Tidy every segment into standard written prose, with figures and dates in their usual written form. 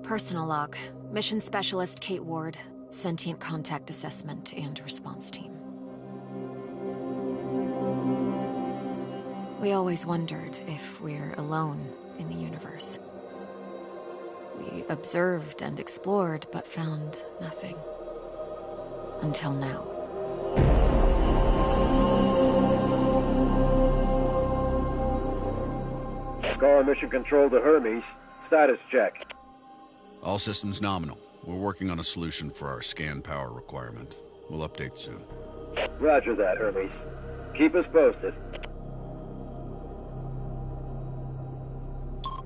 Personal log. Mission Specialist Kate Ward. Sentient Contact Assessment and Response Team. We always wondered if we're alone in the universe. We observed and explored, but found nothing. Until now. Scar Mission Control to Hermes. Status check. All systems nominal. We're working on a solution for our scan power requirement. We'll update soon. Roger that, Hermes. Keep us posted.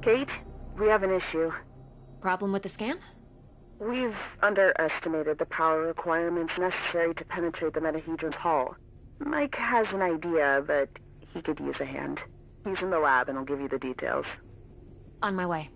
Kate, we have an issue. Problem with the scan? We've underestimated the power requirements necessary to penetrate the Metahedron's hull. Mike has an idea, but he could use a hand. He's in the lab and I'll give you the details. On my way.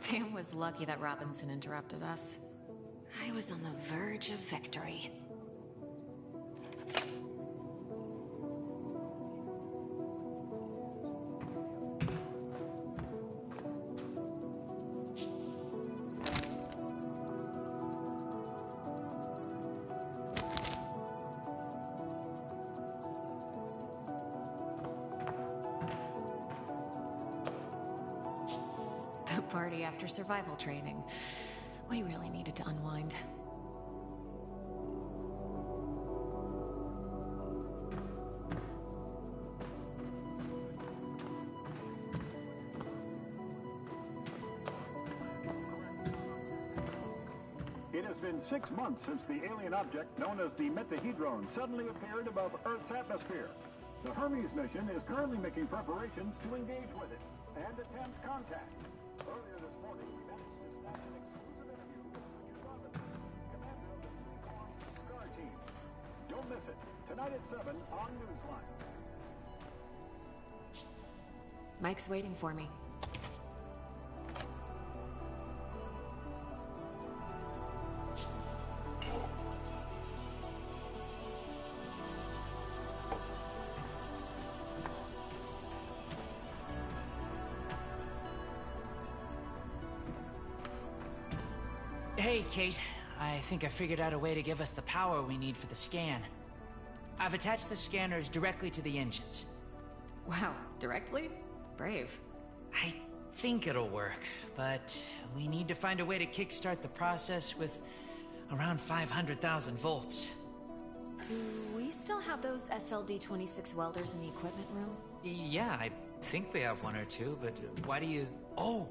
Tam was lucky that Robinson interrupted us. I was on the verge of victory. The party after survival training. We really needed to unwind. It has been 6 months since the alien object known as the Metahedron suddenly appeared above Earth's atmosphere. The Hermes mission is currently making preparations to engage with it and attempt contact. Earlier this morning, we managed to snatch an exclusive interview with Richard Robinson, commander of the newly formed SCAR team. Don't miss it. Tonight at 7 on Newsline. Mike's waiting for me. Hey, Kate. I think I figured out a way to give us the power we need for the scan. I've attached the scanners directly to the engines. Wow, directly? Brave. I think it'll work, but we need to find a way to kickstart the process with around 500,000 volts. Do we still have those SLD-26 welders in the equipment room? Yeah, I think we have one or two, but why do you... Oh!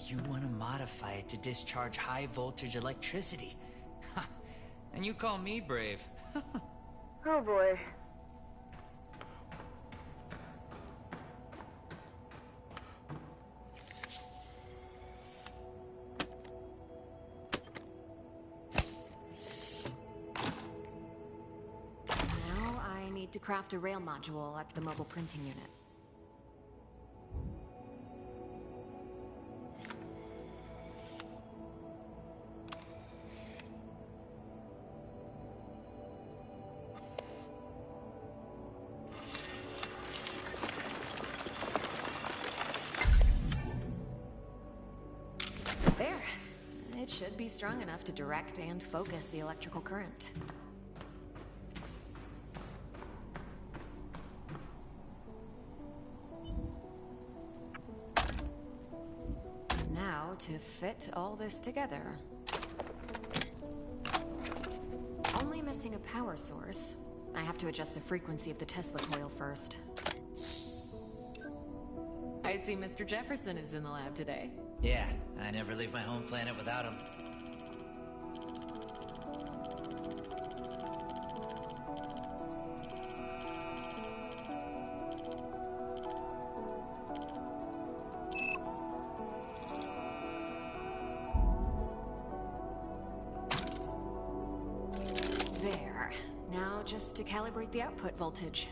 You want to modify it to discharge high-voltage electricity. And you call me brave. Oh boy. Now I need to craft a rail module at the mobile printing unit. There. It should be strong enough to direct and focus the electrical current. Now to fit all this together. Only missing a power source. I have to adjust the frequency of the Tesla coil first. I see Mr. Jefferson is in the lab today. Yeah, I never leave my home planet without him. There. Now just to calibrate the output voltage.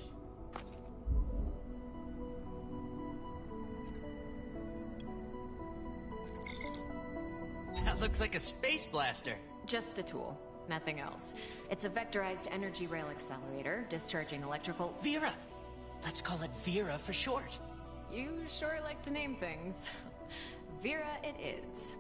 That looks like a space blaster. Just a tool, nothing else. It's a vectorized energy rail accelerator, discharging electrical... Vera! Let's call it Vera for short. You sure like to name things. Vera it is.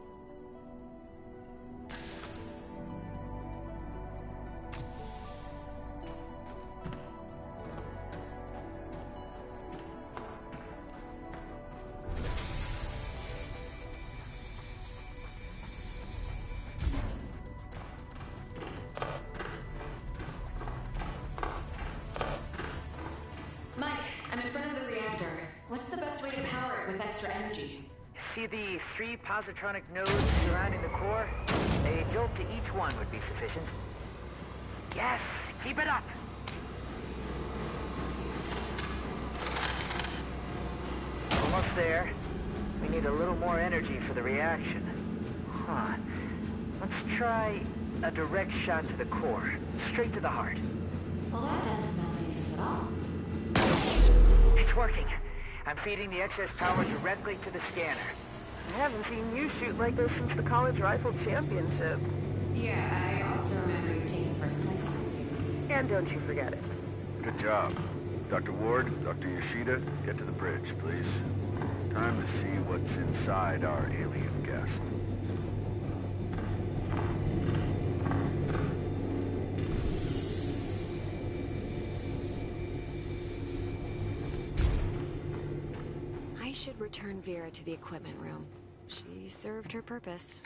Mike, I'm in front of the reactor. What's the best way to power it with extra energy? See the 3 positronic nodes surrounding the core? A jolt to each one would be sufficient. Yes, keep it up! Almost there. We need a little more energy for the reaction. Huh. Let's try a direct shot to the core. Straight to the heart. Well, that doesn't sound dangerous at all. It's working. I'm feeding the excess power directly to the scanner. I haven't seen you shoot like this since the college rifle championship. Yeah, I also remember you taking first place. And don't you forget it. Good job. Dr. Ward, Dr. Yoshida, get to the bridge, please. Time to see what's inside our alien guest. I should return Vera to the equipment room. She served her purpose.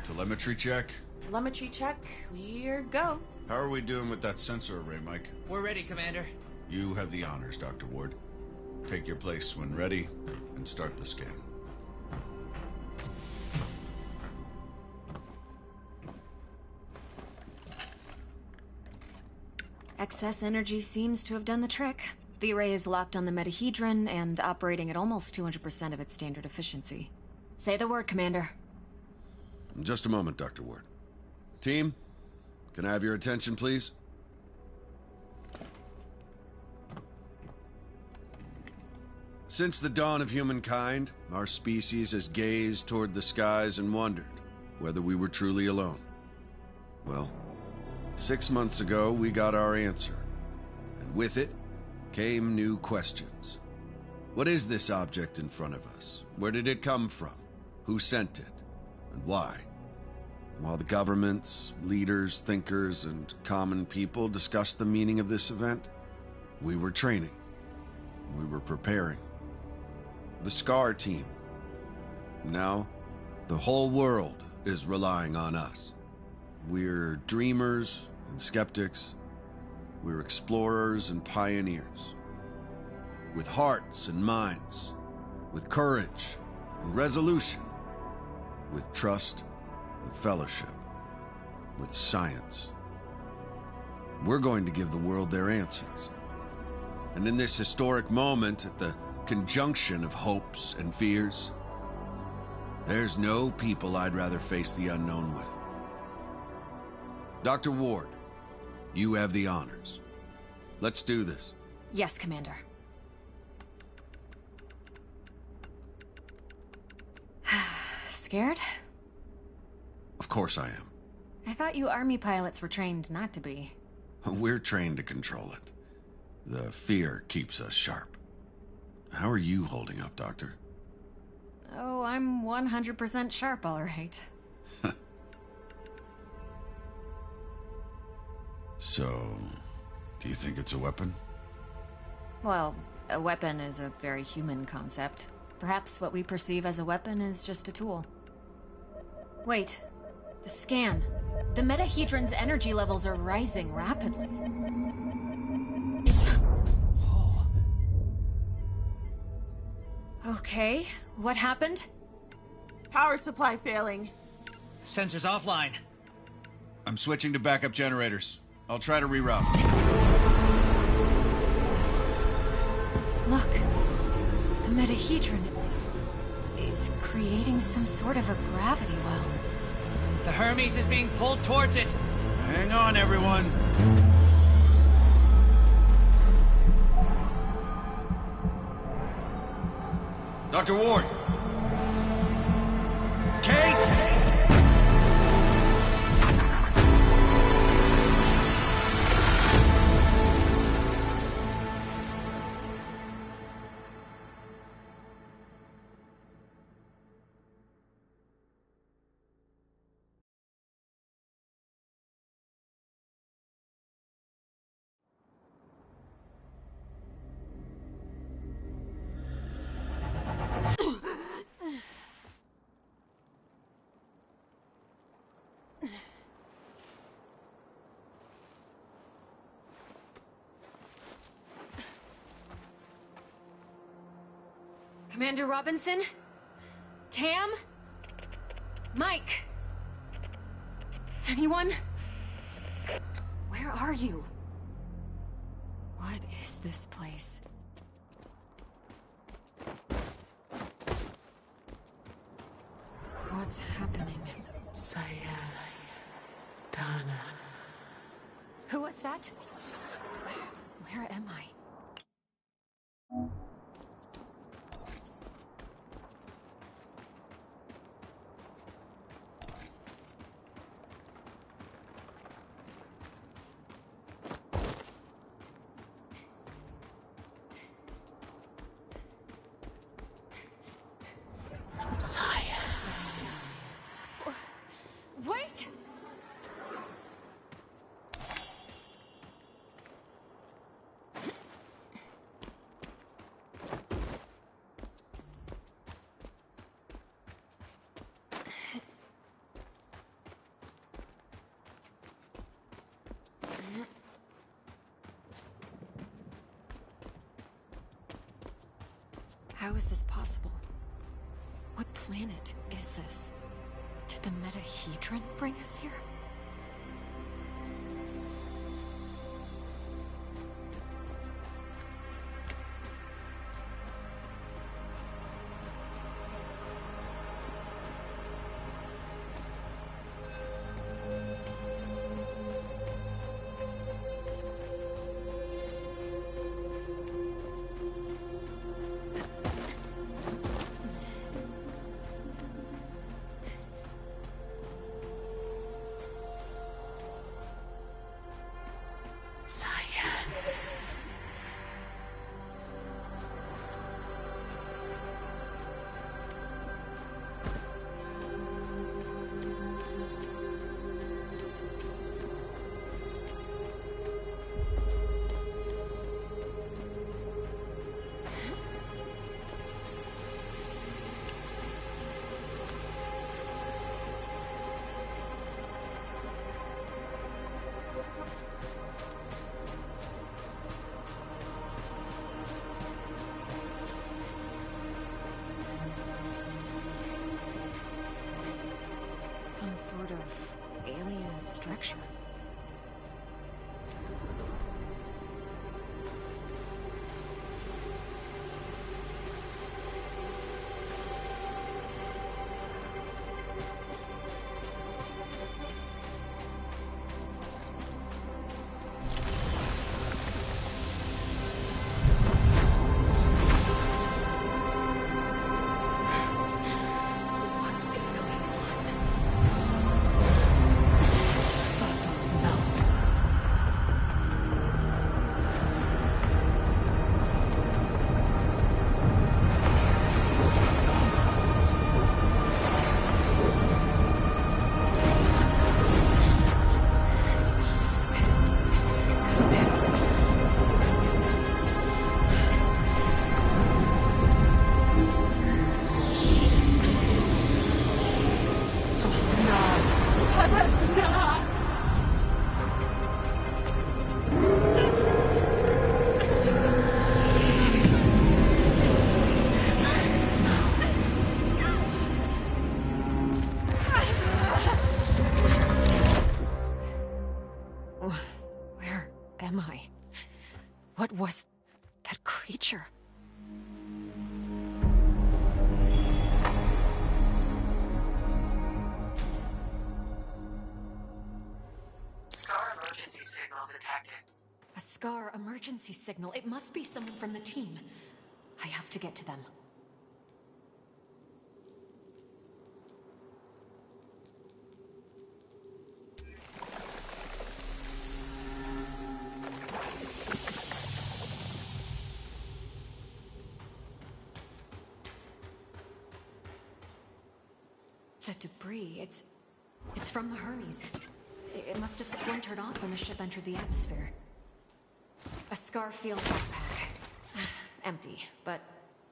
Telemetry check? Telemetry check. We're go. How are we doing with that sensor array, Mike? We're ready, Commander. You have the honors, Dr. Ward. Take your place when ready, and start the scan. Excess energy seems to have done the trick. The array is locked on the metahedron and operating at almost 200% of its standard efficiency. Say the word, Commander. In just a moment, Dr. Ward. Team, can I have your attention, please? Since the dawn of humankind, our species has gazed toward the skies and wondered whether we were truly alone. Well, 6 months ago, we got our answer. And with it came new questions. What is this object in front of us? Where did it come from? Who sent it? And why? While the governments, leaders, thinkers, and common people discussed the meaning of this event, we were training. We were preparing. The SCAR team. Now, the whole world is relying on us. We're dreamers and skeptics. We're explorers and pioneers. With hearts and minds. With courage and resolution. With trust and fellowship. With science. We're going to give the world their answers. And in this historic moment, at the conjunction of hopes and fears, there's no people I'd rather face the unknown with. Dr. Ward, you have the honors. Let's do this. Yes, Commander. Scared? Of course I am. I thought you Army pilots were trained not to be. We're trained to control it. The fear keeps us sharp. How are you holding up, Doctor? Oh, I'm 100% sharp, all right. So, do you think it's a weapon? Well, a weapon is a very human concept. Perhaps what we perceive as a weapon is just a tool. Wait, the scan. The metahedron's energy levels are rising rapidly. Oh. Okay, what happened? Power supply failing. Sensors offline. I'm switching to backup generators. I'll try to reroute. metahedron, it's creating some sort of a gravity well. The Hermes is being pulled towards it. Hang on, everyone. Dr. Ward! Kate! Commander Robinson? Tam? Mike? Anyone? Where are you? What is this place? What's happening? Saya. Dana. Who was that? Where am I? Wait! How is this possible? What planet is this? Did the metahedron bring us here? Some sort of alien structure. What is going on? Where am I? What was that creature? SCAR emergency signal. It must be someone from the team. I have to get to them. The debris, it's from the Hermes. It must have splintered off when the ship entered the atmosphere. A SCAR field backpack. Empty, but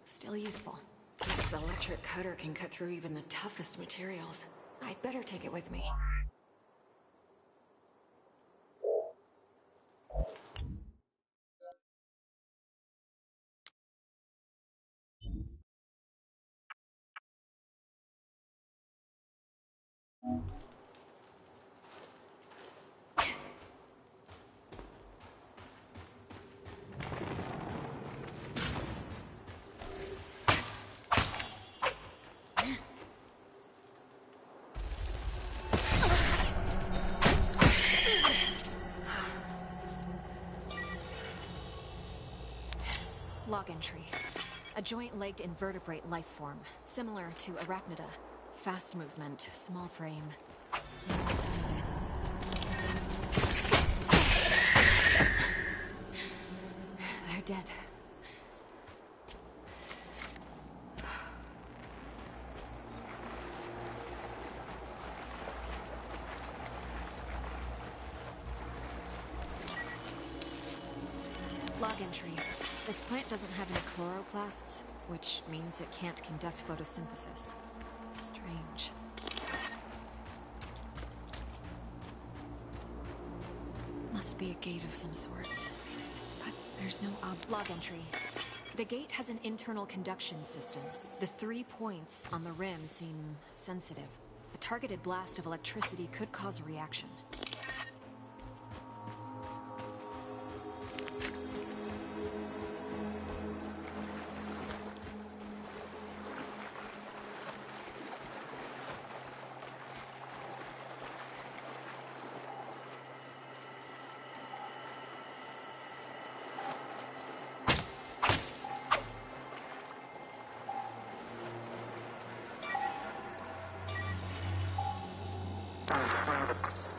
still useful. This electric cutter can cut through even the toughest materials. I'd better take it with me. Log entry. A joint-legged invertebrate life form, similar to Arachnida. Fast movement, small frame, small stomachs. They're dead. Log entry. This plant doesn't have any chloroplasts, which means it can't conduct photosynthesis. Strange. Must be a gate of some sorts. But there's no log entry. The gate has an internal conduction system. The 3 points on the rim seem sensitive. A targeted blast of electricity could cause a reaction.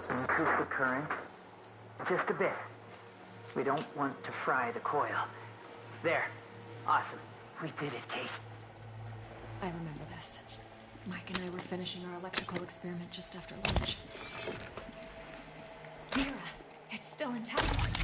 Increase the current. Just a bit. We don't want to fry the coil. There. Awesome. We did it, Kate. I remember this. Mike and I were finishing our electrical experiment just after lunch. Mira, it's still intact.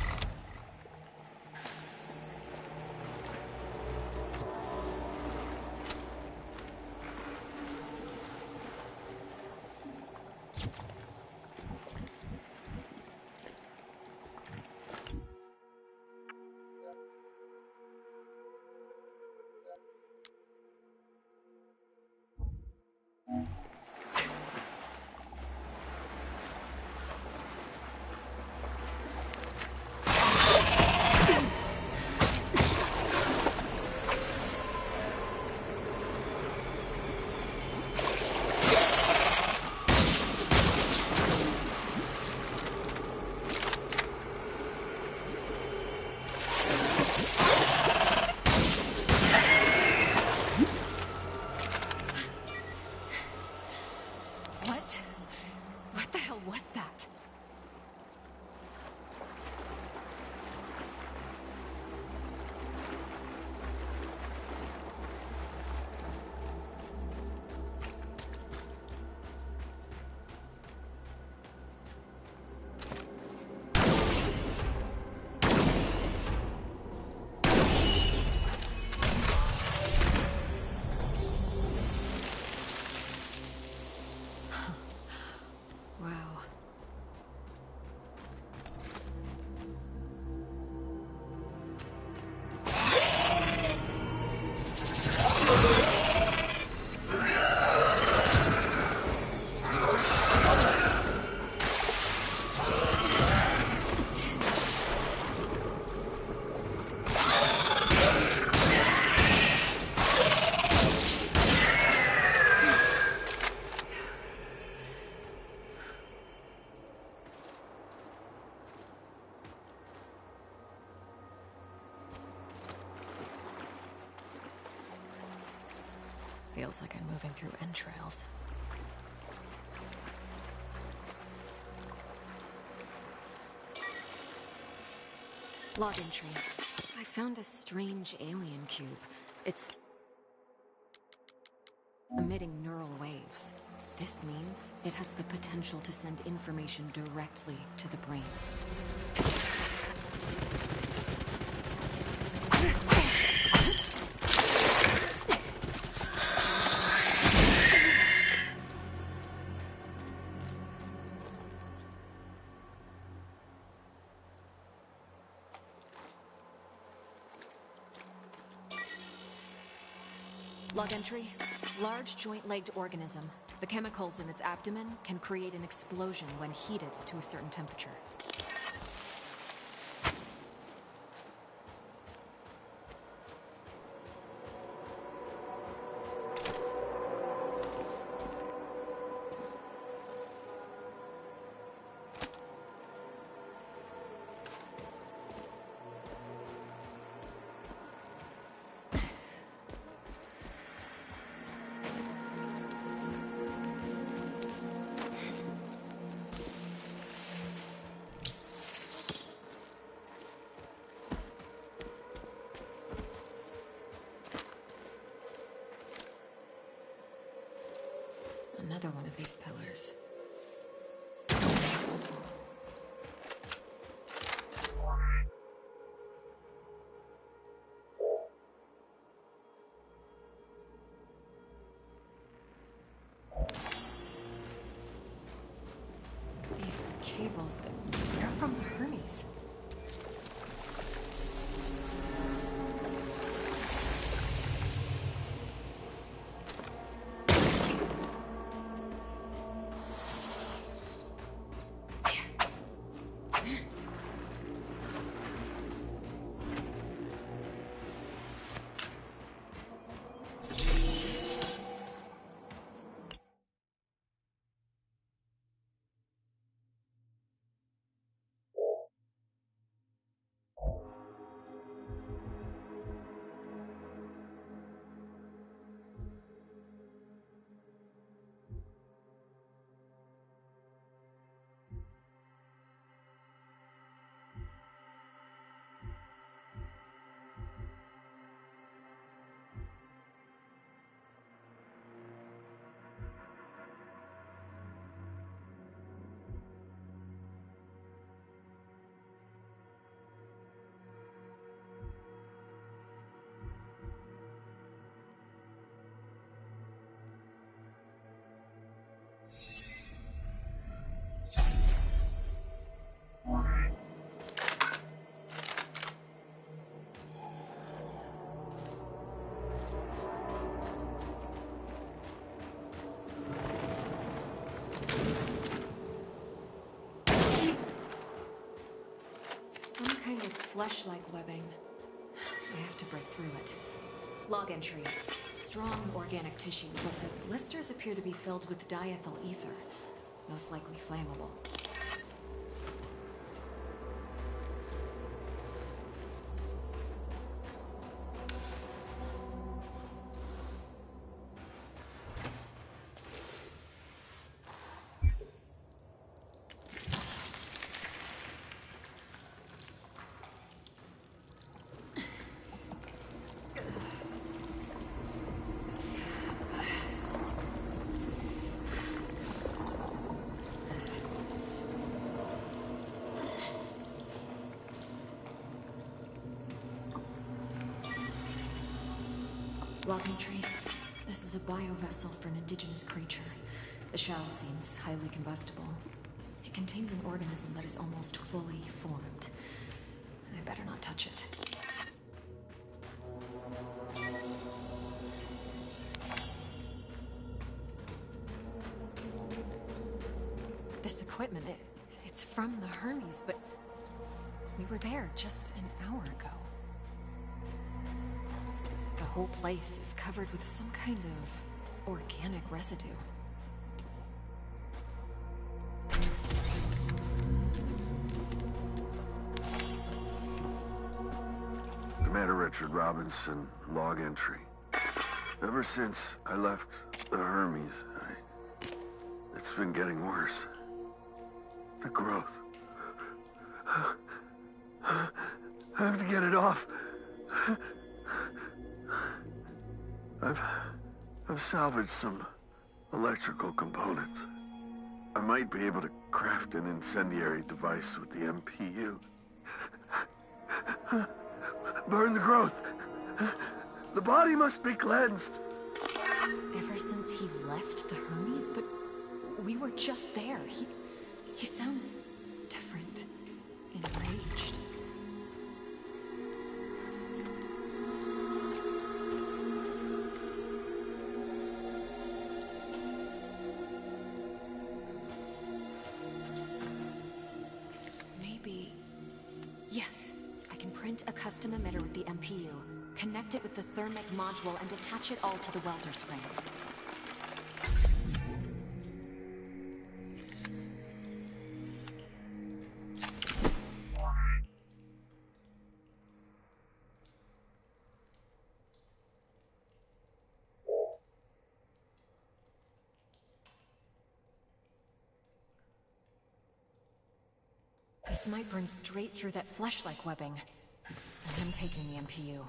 Feels like I'm moving through entrails. Log entry. I found a strange alien cube. It's emitting neural waves. This means it has the potential to send information directly to the brain. Log entry. Large joint-legged organism. The chemicals in its abdomen can create an explosion when heated to a certain temperature. Another one of these pillars. These cables, they're from Hermes. Flesh-like webbing. I have to break through it. Log entry. Strong organic tissue, but the blisters appear to be filled with diethyl ether. Most likely flammable. Log entry. This is a biovessel for an indigenous creature. The shell seems highly combustible. It contains an organism that is almost fully formed. I better not touch it. This equipment, it's from the Hermes, but we were there just an hour ago. The whole place is covered with some kind of organic residue. Commander Richard Robinson, log entry. Ever since I left the Hermes, it's been getting worse. The growth. I have to get it off. I've salvaged some electrical components. I might be able to craft an incendiary device with the MPU. Burn the growth. The body must be cleansed. Ever since he left the Hermes, but we were just there. He sounds different, enraged. Maybe... Yes, I can print a custom emitter with the MPU, connect it with the thermic module, and attach it all to the welder's frame. This might burn straight through that flesh-like webbing. And I'm taking the MPU.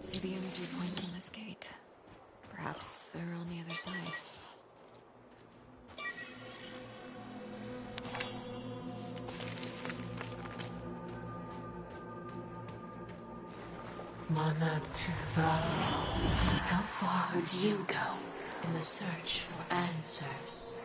see the energy points on this gate. Perhaps they're on the other side. Mana Tuva. How far would you go in the search for answers?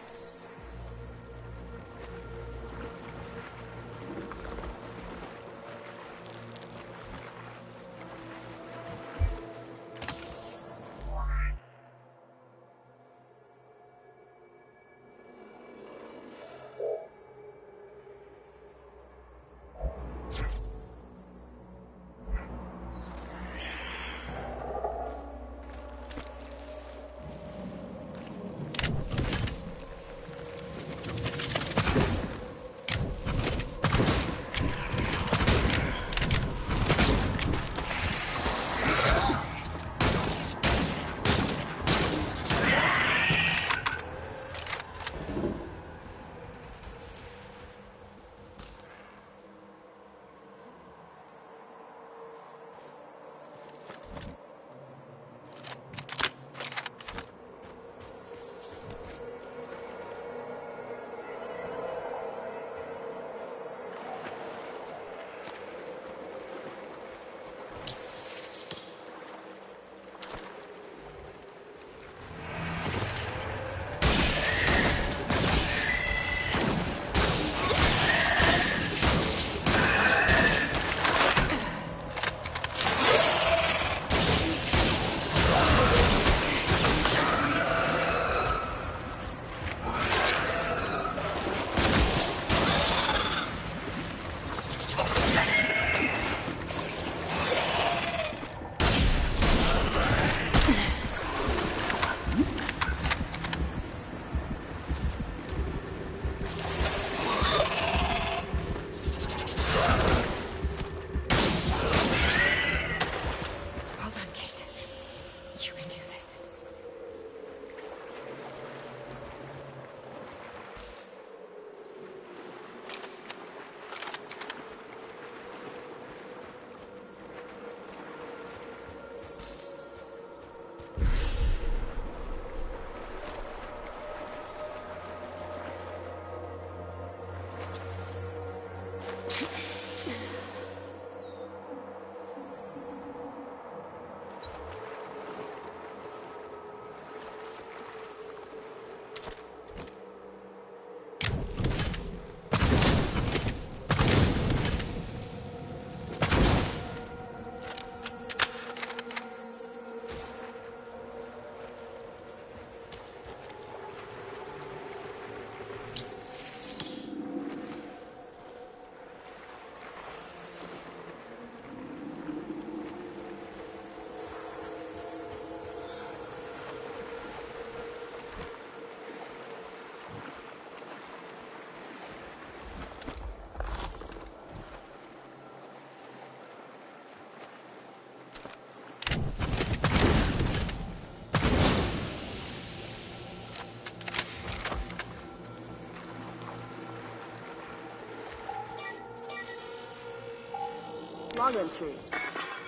Log entry.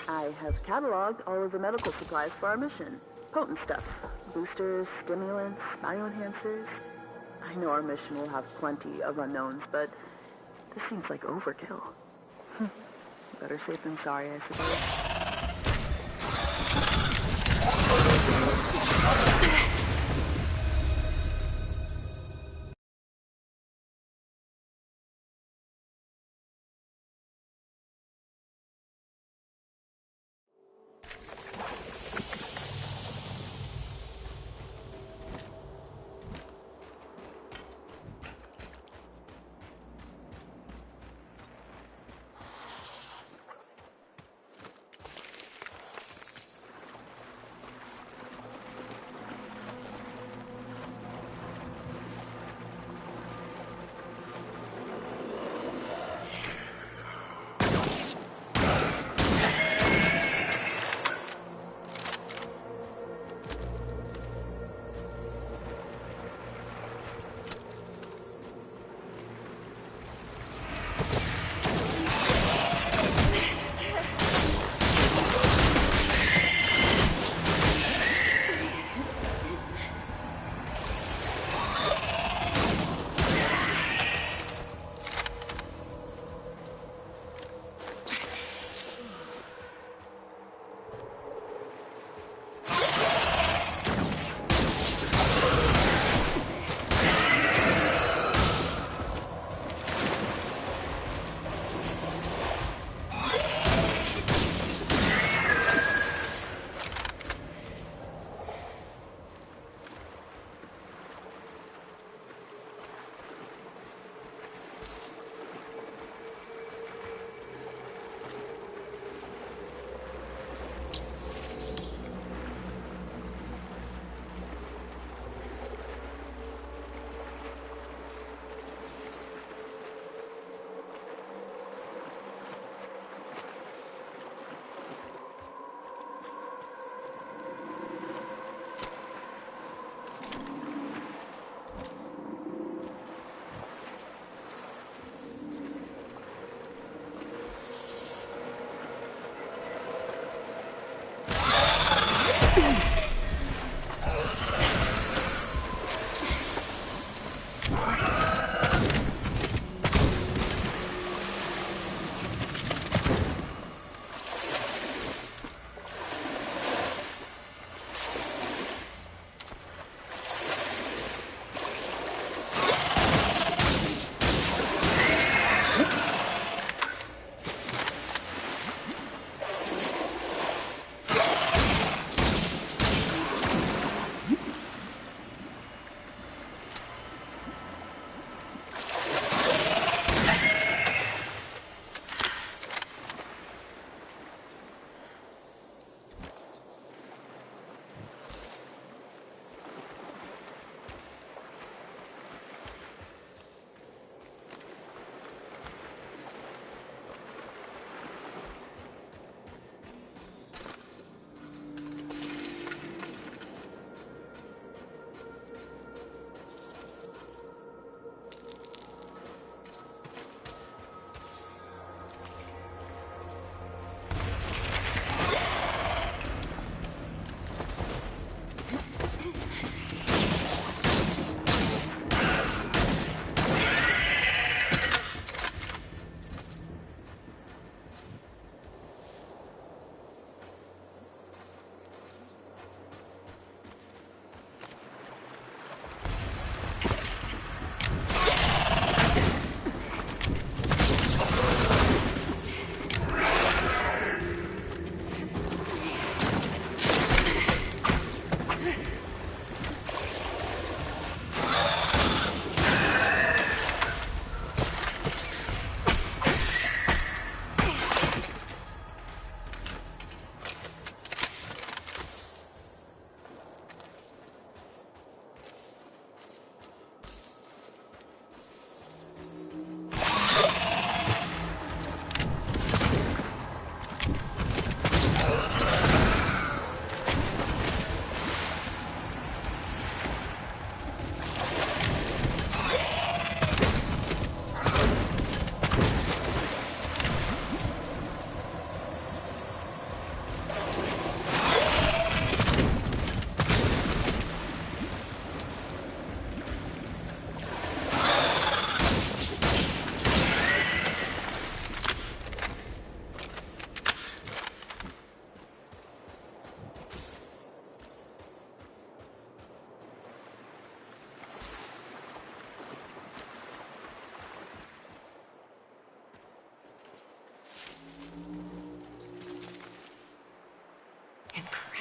I have cataloged all of the medical supplies for our mission. Potent stuff. Boosters, stimulants, bioenhancers. I know our mission will have plenty of unknowns, but this seems like overkill. Better safe than sorry, I suppose.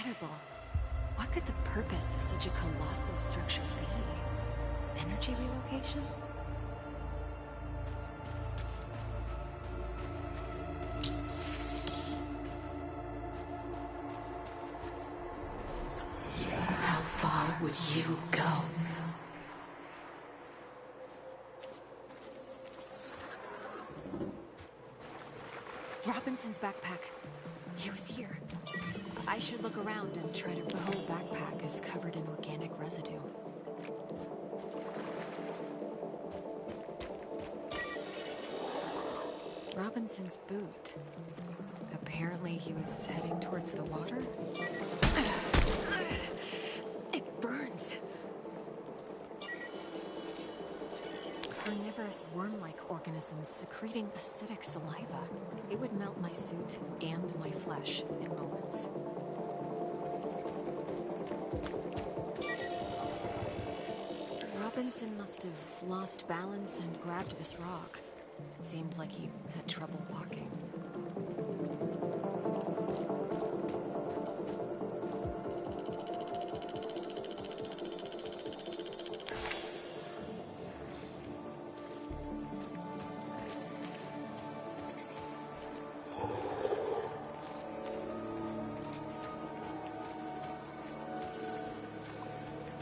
incredible. What could the purpose of such a colossal structure be? Energy relocation? How far would you go? Robinson's backpack. He was here. I should look around and try to... The whole backpack is covered in organic residue. Robinson's boot. Apparently he was heading towards the water. It burns. Carnivorous worm-like organisms secreting acidic saliva. It would melt my suit and my flesh in moments. Robinson must have lost balance and grabbed this rock. Seemed like he had trouble walking.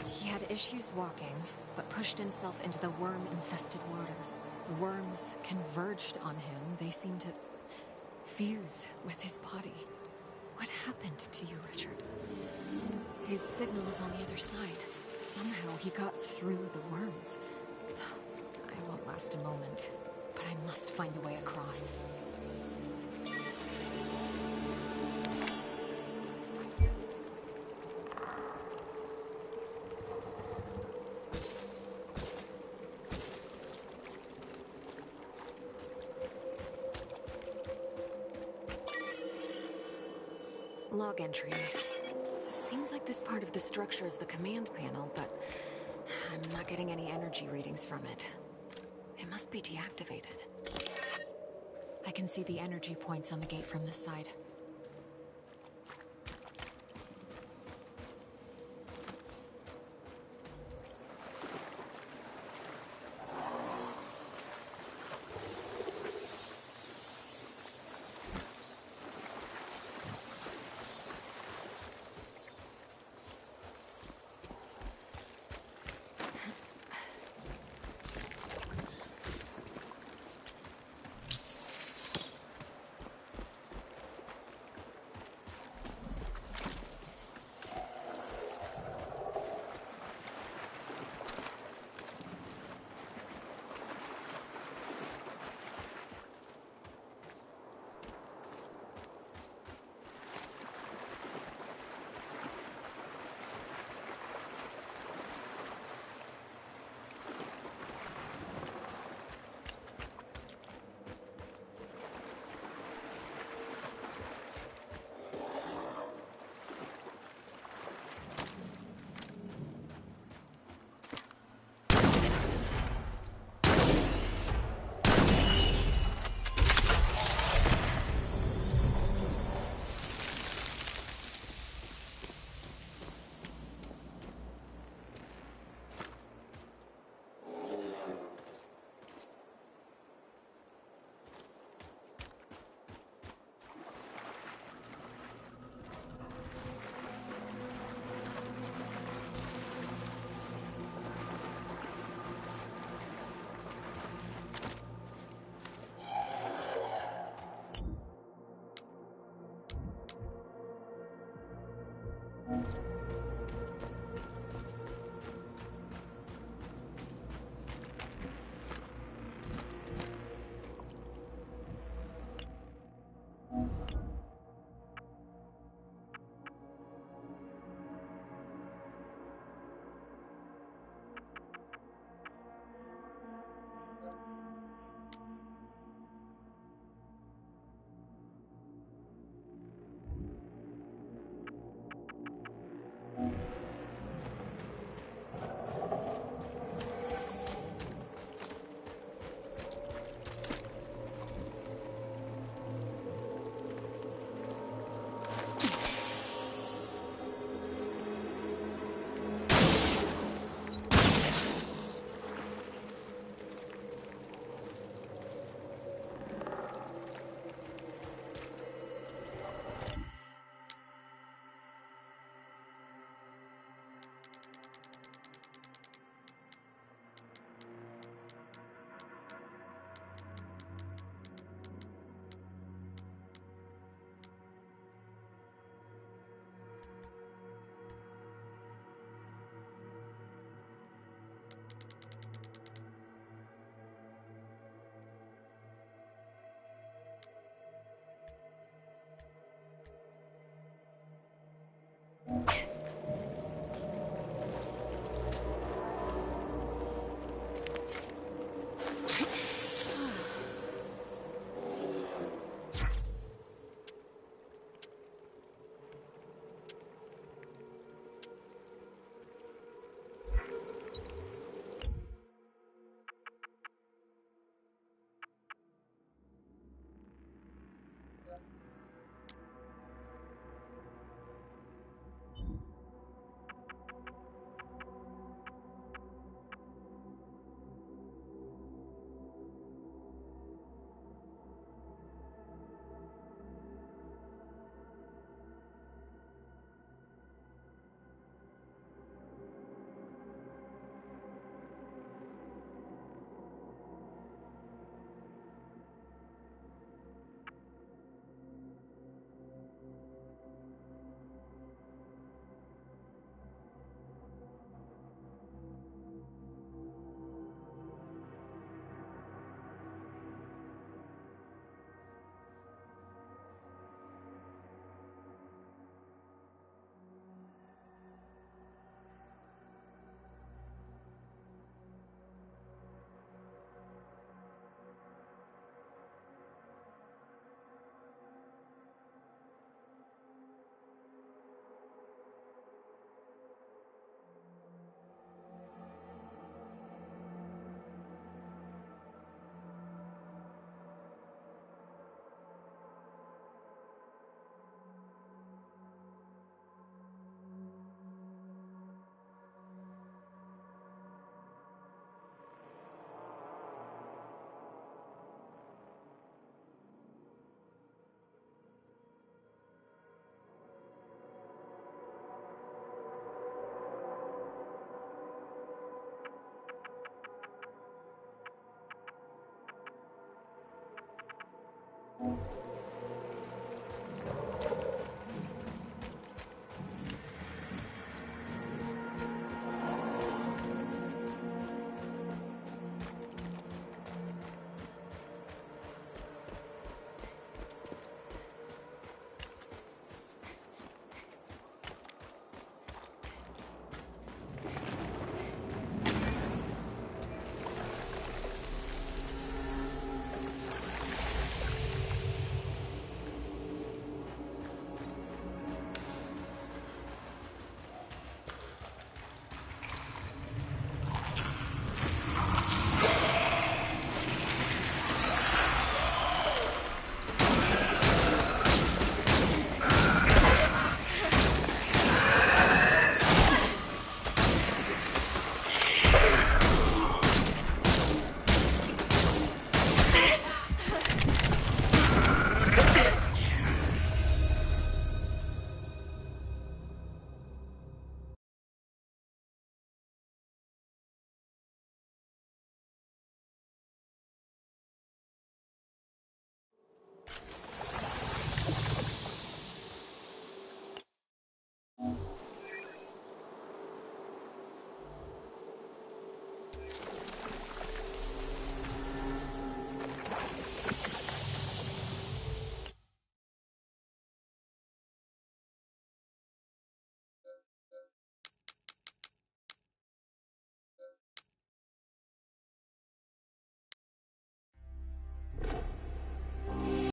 He had issues walking, but pushed himself into the worm-infested water. Worms converged on him. They seemed to fuse with his body. What happened to you, Richard? His signal is on the other side. Somehow he got through the worms. I won't last a moment, but I must find a way across. Log entry. Seems like this part of the structure is the command panel, but I'm not getting any energy readings from it. It must be deactivated. I can see the energy points on the gate from this side.